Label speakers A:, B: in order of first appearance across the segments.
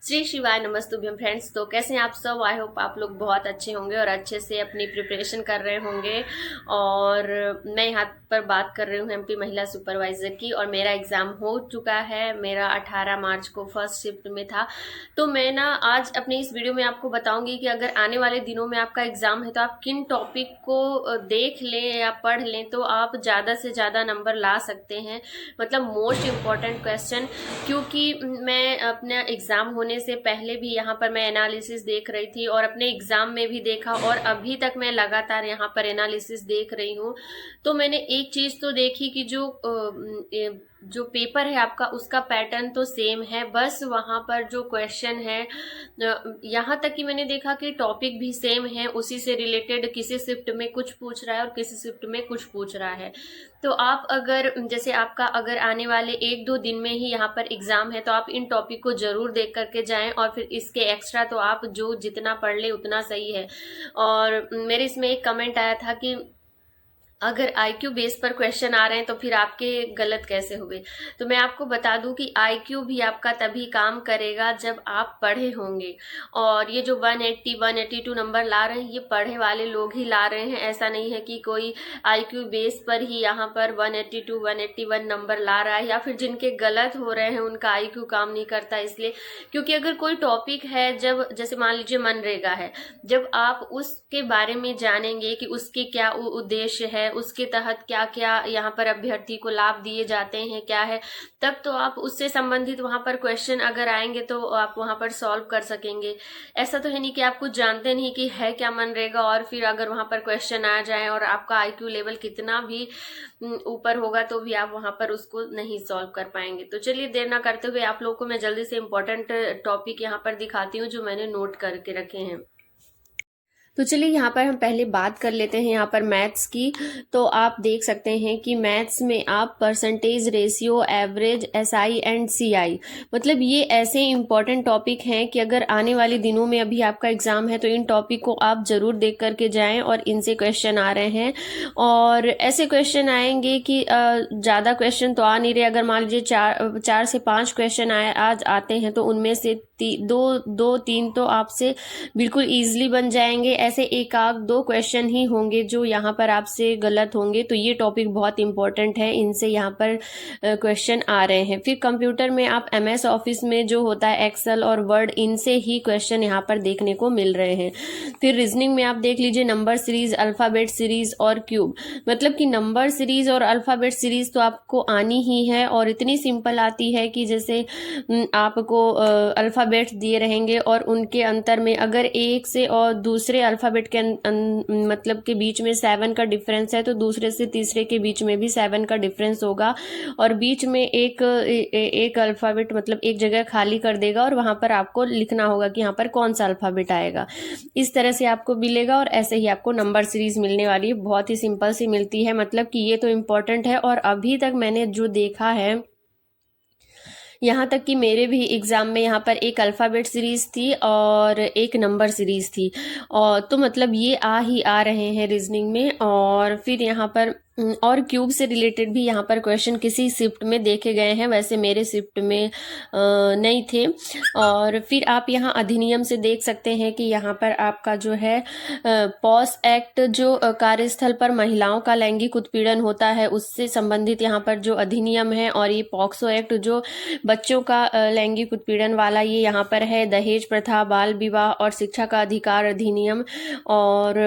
A: श्री शिवाय नमस्तुभ्यम फ्रेंड्स। तो कैसे हैं आप सब? आई होप आप लोग बहुत अच्छे होंगे और अच्छे से अपनी प्रिपरेशन कर रहे होंगे। और मैं यहाँ पर बात कर रही हूँ एमपी महिला सुपरवाइजर की। और मेरा एग्ज़ाम हो चुका है, मेरा 18 मार्च को फर्स्ट शिफ्ट में था। तो मैं ना आज अपने इस वीडियो में आपको बताऊंगी कि अगर आने वाले दिनों में आपका एग्ज़ाम है तो आप किन टॉपिक को देख लें या पढ़ लें तो आप ज़्यादा से ज़्यादा नंबर ला सकते हैं। मतलब मोस्ट इम्पॉर्टेंट क्वेश्चन, क्योंकि मैं अपना एग्ज़ाम होने से पहले भी यहाँ पर मैं एनालिसिस देख रही थी और अपने एग्जाम में भी देखा और अभी तक मैं लगातार यहाँ पर एनालिसिस देख रही हूँ। तो मैंने एक चीज तो देखी कि जो पेपर है आपका उसका पैटर्न तो सेम है, बस वहां पर जो क्वेश्चन है यहाँ तक कि मैंने देखा कि टॉपिक भी सेम है। उसी से रिलेटेड किसी शिफ्ट में कुछ पूछ रहा है और किसी शिफ्ट में कुछ पूछ रहा है। तो आप अगर जैसे आपका अगर आने वाले 1-2 दिन में ही यहाँ पर एग्जाम है तो आप इन टॉपिक को जरूर देख करके जाएं और फिर इसके एक्स्ट्रा तो आप जो जितना पढ़ ले उतना सही है। और मेरे इसमें एक कमेंट आया था कि अगर आईक्यू बेस पर क्वेश्चन आ रहे हैं तो फिर आपके गलत कैसे हुए। तो मैं आपको बता दूं कि आईक्यू भी आपका तभी काम करेगा जब आप पढ़े होंगे। और ये जो 180 182 नंबर ला रहे हैं ये पढ़े वाले लोग ही ला रहे हैं। ऐसा नहीं है कि कोई आईक्यू बेस पर ही यहाँ पर 182 181 नंबर ला रहा है, या फिर जिनके गलत हो रहे हैं उनका आईक्यू काम नहीं करता इसलिए। क्योंकि अगर कोई टॉपिक है, जब जैसे मान लीजिए मनरेगा है, जब आप उसके बारे में जानेंगे कि उसके क्या उद्देश्य है, उसके तहत क्या क्या यहाँ पर अभ्यर्थी को लाभ दिए जाते हैं क्या है, तब तो आप उससे संबंधित वहां पर क्वेश्चन अगर आएंगे तो आप वहां पर सॉल्व कर सकेंगे। ऐसा तो है नहीं कि आप कुछ जानते नहीं कि है क्या मनरेगा और फिर अगर वहां पर क्वेश्चन आ जाए और आपका आईक्यू लेवल कितना भी ऊपर होगा तो भी आप वहां पर उसको नहीं सॉल्व कर पाएंगे। तो चलिए देर ना करते हुए आप लोगों को मैं जल्दी से इंपॉर्टेंट टॉपिक यहाँ पर दिखाती हूँ जो मैंने नोट करके रखे हैं। तो चलिए यहाँ पर हम पहले बात कर लेते हैं यहाँ पर मैथ्स की। तो आप देख सकते हैं कि मैथ्स में आप percentage, ratio, average, SI and CI, मतलब ये ऐसे इंपॉर्टेंट टॉपिक हैं कि अगर आने वाले दिनों में अभी आपका एग्जाम है तो इन टॉपिक को आप जरूर देख करके जाएं। और इनसे क्वेश्चन आ रहे हैं और ऐसे क्वेश्चन आएंगे कि ज़्यादा क्वेश्चन तो आ नहीं रहे। अगर मान लीजिए 4 से 5 क्वेश्चन आज आते हैं तो उनमें से दो तीन तो आपसे बिल्कुल ईजिली बन जाएंगे। ऐसे एक आध दो क्वेश्चन ही होंगे जो यहाँ पर आपसे गलत होंगे। तो ये टॉपिक बहुत इंपॉर्टेंट है, इनसे यहाँ पर क्वेश्चन आ रहे हैं। फिर कंप्यूटर में आप एमएस ऑफिस में जो होता है एक्सेल और वर्ड, इनसे ही क्वेश्चन यहाँ पर देखने को मिल रहे हैं। फिर रीजनिंग में आप देख लीजिए नंबर सीरीज, अल्फाबेट सीरीज और क्यूब, मतलब कि नंबर सीरीज और अल्फाबेट सीरीज तो आपको आनी ही है और इतनी सिंपल आती है कि जैसे आपको अल्फाबेट्स दिए रहेंगे और उनके अंतर में अगर एक से और दूसरे अल्फाबेट के मतलब के बीच में 7 का डिफरेंस है तो दूसरे से तीसरे के बीच में भी 7 का डिफरेंस होगा। और बीच में एक अल्फाबेट मतलब एक जगह खाली कर देगा और वहां पर आपको लिखना होगा कि यहाँ पर कौन सा अल्फाबेट आएगा। इस तरह से आपको मिलेगा और ऐसे ही आपको नंबर सीरीज मिलने वाली है। बहुत ही सिंपल सी मिलती है, मतलब कि ये तो इम्पोर्टेंट है। और अभी तक मैंने जो देखा है, यहाँ तक कि मेरे भी एग्जाम में यहाँ पर एक अल्फ़ाबेट सीरीज थी और एक नंबर सीरीज थी। और तो मतलब ये ही आ रहे हैं रीजनिंग में। और फिर यहाँ पर और क्यूब से रिलेटेड भी यहाँ पर क्वेश्चन किसी शिफ्ट में देखे गए हैं, वैसे मेरे शिफ्ट में नहीं थे। और फिर आप यहाँ अधिनियम से देख सकते हैं कि यहाँ पर आपका जो है पॉस एक्ट, जो कार्यस्थल पर महिलाओं का लैंगिक उत्पीड़न होता है उससे संबंधित यहाँ पर जो अधिनियम है। और ये पॉक्सो एक्ट जो बच्चों का लैंगिक उत्पीड़न वाला, ये यहाँ पर है। दहेज प्रथा, बाल विवाह और शिक्षा का अधिकार अधिनियम। और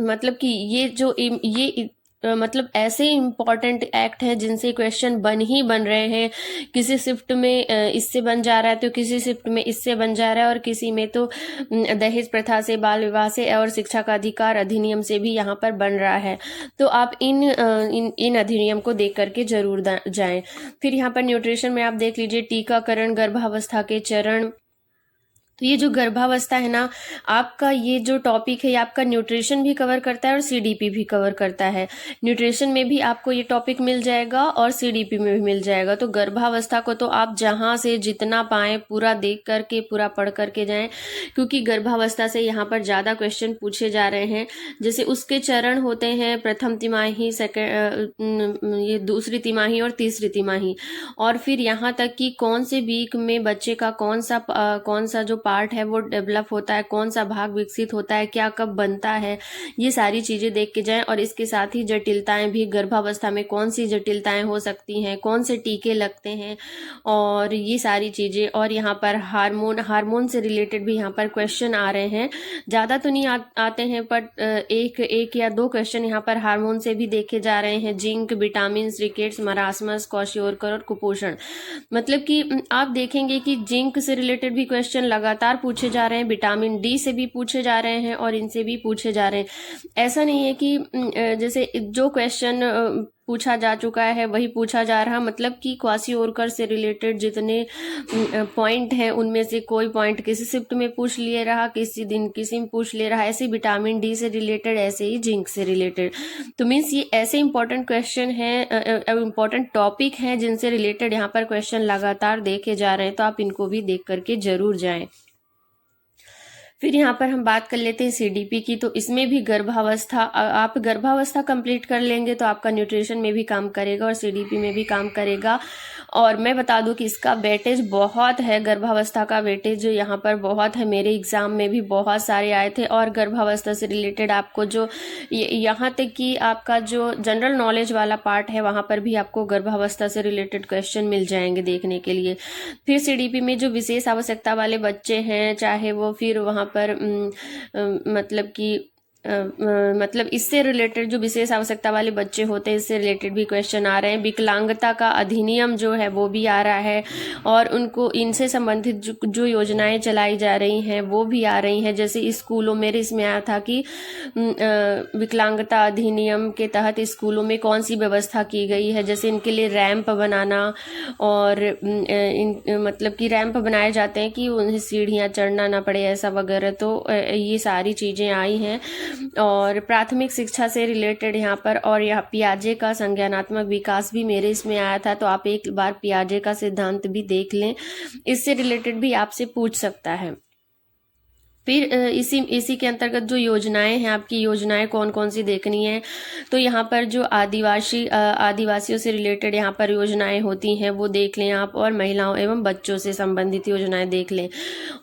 A: मतलब कि ये जो ये मतलब ऐसे इंपॉर्टेंट एक्ट हैं जिनसे क्वेश्चन बन रहे हैं। किसी शिफ्ट में इससे बन जा रहा है तो किसी शिफ्ट में इससे बन जा रहा है और किसी में तो दहेज प्रथा से, बाल विवाह से और शिक्षा का अधिकार अधिनियम से भी यहाँ पर बन रहा है। तो आप इन अधिनियम को देख करके जरूर जाएं। फिर यहाँ पर न्यूट्रिशन में आप देख लीजिए टीकाकरण, गर्भावस्था के चरण, तो ये जो गर्भावस्था है ना, आपका ये जो टॉपिक है ये आपका न्यूट्रिशन भी कवर करता है और सीडीपी भी कवर करता है। न्यूट्रिशन में भी आपको ये टॉपिक मिल जाएगा और सीडीपी में भी मिल जाएगा। तो गर्भावस्था को तो आप जहाँ से जितना पाएं पूरा देख करके पूरा पढ़ करके जाएं, क्योंकि गर्भावस्था से यहाँ पर ज़्यादा क्वेश्चन पूछे जा रहे हैं। जैसे उसके चरण होते हैं प्रथम तिमाही, ये दूसरी तिमाही और तीसरी तिमाही, और फिर यहाँ तक कि कौन से वीक में बच्चे का कौन सा जो पार्ट है वो डेवलप होता है, कौन सा भाग विकसित होता है, क्या कब बनता है, ये सारी चीजें देख के जाएं। और इसके साथ ही जटिलताएं भी, गर्भावस्था में कौन सी जटिलताएं हो सकती हैं, कौन से टीके लगते हैं, और ये सारी चीजें। और यहाँ पर हार्मोन से रिलेटेड भी यहाँ पर क्वेश्चन आ रहे हैं। ज़्यादा तो नहीं आते हैं, बट एक या दो क्वेश्चन यहाँ पर हार्मोन से भी देखे जा रहे हैं। Zinc, vitamin, rickets, marasmus, kwashiorkor और कुपोषण। मतलब कि आप देखेंगे कि जिंक से रिलेटेड भी क्वेश्चन लगातार पूछे जा रहे हैं, विटामिन डी से भी पूछे जा रहे हैं और इनसे भी पूछे जा रहे हैं। ऐसा नहीं है कि जैसे जो क्वेश्चन पूछा जा चुका है वही पूछा जा रहा, मतलब कि क्वाशियोरकर से रिलेटेड जितने पॉइंट हैं उनमें से कोई पॉइंट किसी शिफ्ट में पूछ लिए रहा, किसी दिन किसी में पूछ ले रहा। ऐसे विटामिन डी से रिलेटेड, ऐसे ही जिंक से रिलेटेड। तो मीन्स ये ऐसे इंपॉर्टेंट क्वेश्चन हैं, इंपॉर्टेंट टॉपिक हैं जिनसे रिलेटेड यहाँ पर क्वेश्चन लगातार देखे जा रहे हैं। तो आप इनको भी देख करके जरूर जाएं। फिर यहाँ पर हम बात कर लेते हैं सीडीपी की। तो इसमें भी गर्भावस्था, आप गर्भावस्था कंप्लीट कर लेंगे तो आपका न्यूट्रिशन में भी काम करेगा और सीडीपी में भी काम करेगा। और मैं बता दूं कि इसका वेटेज बहुत है, गर्भावस्था का वेटेज यहाँ पर बहुत है। मेरे एग्जाम में भी बहुत सारे आए थे। और गर्भावस्था से रिलेटेड आपको जो यहाँ तक कि आपका जो जनरल नॉलेज वाला पार्ट है वहाँ पर भी आपको गर्भावस्था से रिलेटेड क्वेश्चन मिल जाएंगे देखने के लिए। फिर सीडीपी में जो विशेष आवश्यकता वाले बच्चे हैं, चाहे वो फिर वहाँ पर मतलब कि मतलब इससे रिलेटेड जो विशेष आवश्यकता वाले बच्चे होते हैं, इससे रिलेटेड भी क्वेश्चन आ रहे हैं। विकलांगता का अधिनियम जो है वो भी आ रहा है, और उनको इनसे संबंधित जो योजनाएं चलाई जा रही हैं वो भी आ रही हैं। जैसे स्कूलों, मेरे इसमें आया था कि विकलांगता अधिनियम के तहत स्कूलों में कौन सी व्यवस्था की गई है। जैसे इनके लिए रैंप बनाना, और मतलब कि रैंप बनाए जाते हैं कि उन्हें सीढ़ियाँ चढ़ना ना पड़े, ऐसा वगैरह। तो ये सारी चीज़ें आई हैं। और प्राथमिक शिक्षा से रिलेटेड यहाँ पर, और यहाँ पियाजे का संज्ञानात्मक विकास भी मेरे इसमें आया था। तो आप एक बार पियाजे का सिद्धांत भी देख लें, इससे रिलेटेड भी आपसे पूछ सकता है। फिर इसी के अंतर्गत जो योजनाएं हैं, आपकी योजनाएं कौन कौन सी देखनी है। तो यहाँ पर जो आदिवासियों से रिलेटेड यहाँ पर योजनाएं होती हैं वो देख लें आप, और महिलाओं एवं बच्चों से संबंधित योजनाएं देख लें।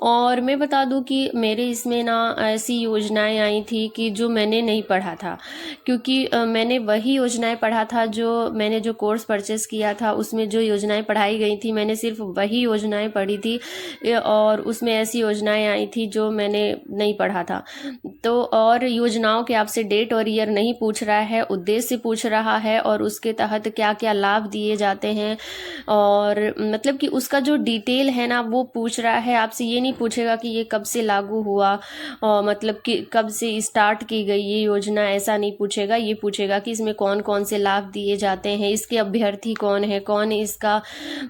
A: और मैं बता दूं कि मेरे इसमें ना ऐसी योजनाएं आई थी कि जो मैंने नहीं पढ़ा था, क्योंकि मैंने वही योजनाएं पढ़ा था जो मैंने जो कोर्स परचेस किया था उसमें जो योजनाएं पढ़ाई गई थी, मैंने सिर्फ वही योजनाएं पढ़ी थी। और उसमें ऐसी योजनाएं आई थी जो मैंने नहीं पढ़ा था। तो और योजनाओं के आपसे डेट और ईयर नहीं पूछ रहा है, उद्देश्य पूछ रहा है, और उसके तहत क्या क्या लाभ दिए जाते हैं, और मतलब कि उसका जो डिटेल है ना वो पूछ रहा है आपसे। ये नहीं पूछेगा कि ये कब से लागू हुआ, और मतलब कि कब से स्टार्ट की गई ये योजना, ऐसा नहीं पूछेगा। ये पूछेगा कि इसमें कौन कौन से लाभ दिए जाते हैं, इसके अभ्यर्थी कौन है, कौन इसका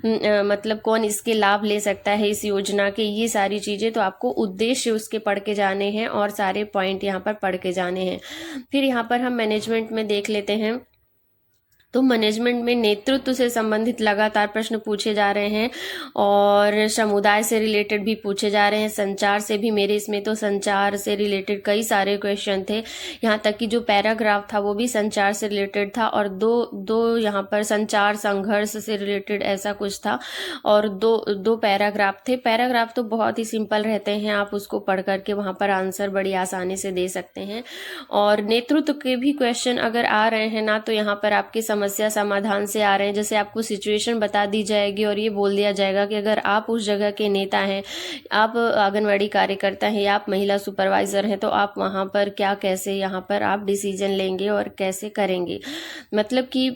A: मतलब कौन इसके लाभ ले सकता है इस योजना के, ये सारी चीज़ें। तो आपको उद्देश्य उसके पढ़ के जाने हैं और सारे पॉइंट यहाँ पर पढ़ के जाने हैं। फिर यहाँ पर हम मैनेजमेंट में देख लेते हैं। तो मैनेजमेंट में नेतृत्व से संबंधित लगातार प्रश्न पूछे जा रहे हैं, और समुदाय से रिलेटेड भी पूछे जा रहे हैं। संचार से भी, मेरे इसमें तो संचार से रिलेटेड कई सारे क्वेश्चन थे। यहाँ तक कि जो पैराग्राफ था वो भी संचार से रिलेटेड था, और दो यहाँ पर संचार संघर्ष से रिलेटेड ऐसा कुछ था, और दो पैराग्राफ थे। पैराग्राफ तो बहुत ही सिंपल रहते हैं, आप उसको पढ़ करके वहाँ पर आंसर बड़ी आसानी से दे सकते हैं। और नेतृत्व के भी क्वेश्चन अगर आ रहे हैं ना, तो यहाँ पर आपकी समस्या समाधान से आ रहे हैं। जैसे आपको सिचुएशन बता दी जाएगी और ये बोल दिया जाएगा कि अगर आप उस जगह के नेता हैं, आप आंगनवाड़ी कार्यकर्ता हैं या आप महिला सुपरवाइजर हैं, तो आप वहाँ पर क्या, कैसे यहाँ पर आप डिसीजन लेंगे और कैसे करेंगे। मतलब कि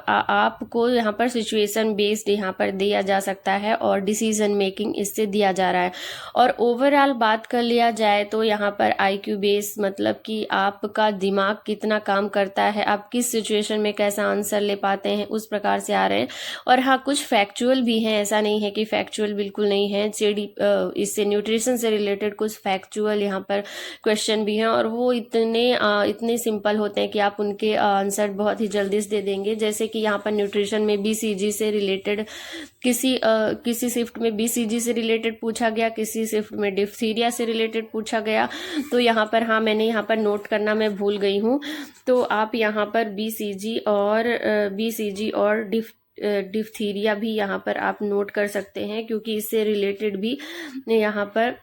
A: आपको यहाँ पर सिचुएशन बेस्ड यहाँ पर दिया जा सकता है, और डिसीजन मेकिंग इससे दिया जा रहा है। और ओवरऑल बात कर लिया जाए तो यहाँ पर IQ बेस, मतलब कि आपका दिमाग कितना काम करता है, आप किस सिचुएशन में कैसा जैसा आंसर ले पाते हैं उस प्रकार से आ रहे हैं। और हाँ, कुछ फैक्चुअल भी हैं, ऐसा नहीं है कि फैक्चुअल बिल्कुल नहीं है। इससे न्यूट्रिशन से रिलेटेड कुछ फैक्चुअल यहाँ पर क्वेश्चन भी हैं, और वो इतने सिंपल होते हैं कि आप उनके आंसर बहुत ही जल्दी से दे देंगे। जैसे कि यहाँ पर न्यूट्रिशन में BCG से रिलेटेड किसी शिफ्ट में BCG से रिलेटेड पूछा गया, किसी शिफ्ट में डिप्थीरिया से रिलेटेड पूछा गया। तो यहाँ पर हाँ, मैंने यहाँ पर नोट करना मैं भूल गई हूँ, तो आप यहाँ पर BCG और डिप्थीरिया भी यहाँ पर आप नोट कर सकते हैं, क्योंकि इससे रिलेटेड भी यहाँ पर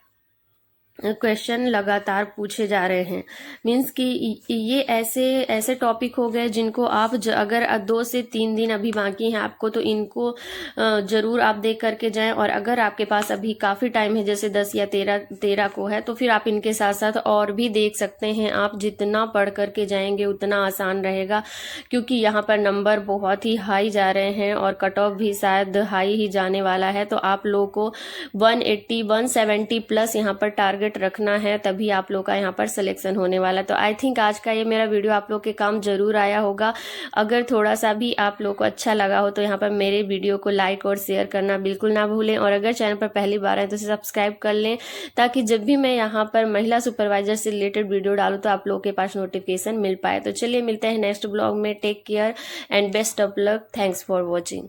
A: क्वेश्चन लगातार पूछे जा रहे हैं। मीन्स कि ये ऐसे टॉपिक हो गए जिनको आप अगर 2 से 3 दिन अभी बाकी हैं आपको, तो इनको ज़रूर आप देख करके जाएं। और अगर आपके पास अभी काफ़ी टाइम है, जैसे 10 या 13 को है, तो फिर आप इनके साथ साथ और भी देख सकते हैं। आप जितना पढ़ करके जाएंगे उतना आसान रहेगा, क्योंकि यहाँ पर नंबर बहुत ही हाई जा रहे हैं और कट ऑफ भी शायद हाई ही जाने वाला है। तो आप लोगों को 180 170 प्लस यहाँ पर टारगेट रखना है, तभी आप लोग का यहाँ पर सिलेक्शन होने वाला है। तो आई थिंक आज का ये मेरा वीडियो आप लोग के काम जरूर आया होगा। अगर थोड़ा सा भी आप लोग को अच्छा लगा हो तो यहाँ पर मेरे वीडियो को लाइक और शेयर करना बिल्कुल ना भूलें, और अगर चैनल पर पहली बार है तो सब्सक्राइब कर लें, ताकि जब भी मैं यहाँ पर महिला सुपरवाइजर से रिलेटेड वीडियो डालूँ तो आप लोगों के पास नोटिफिकेशन मिल पाए। तो चलिए मिलते हैं नेक्स्ट ब्लॉग में। Take care and best of luck. Thanks for watching.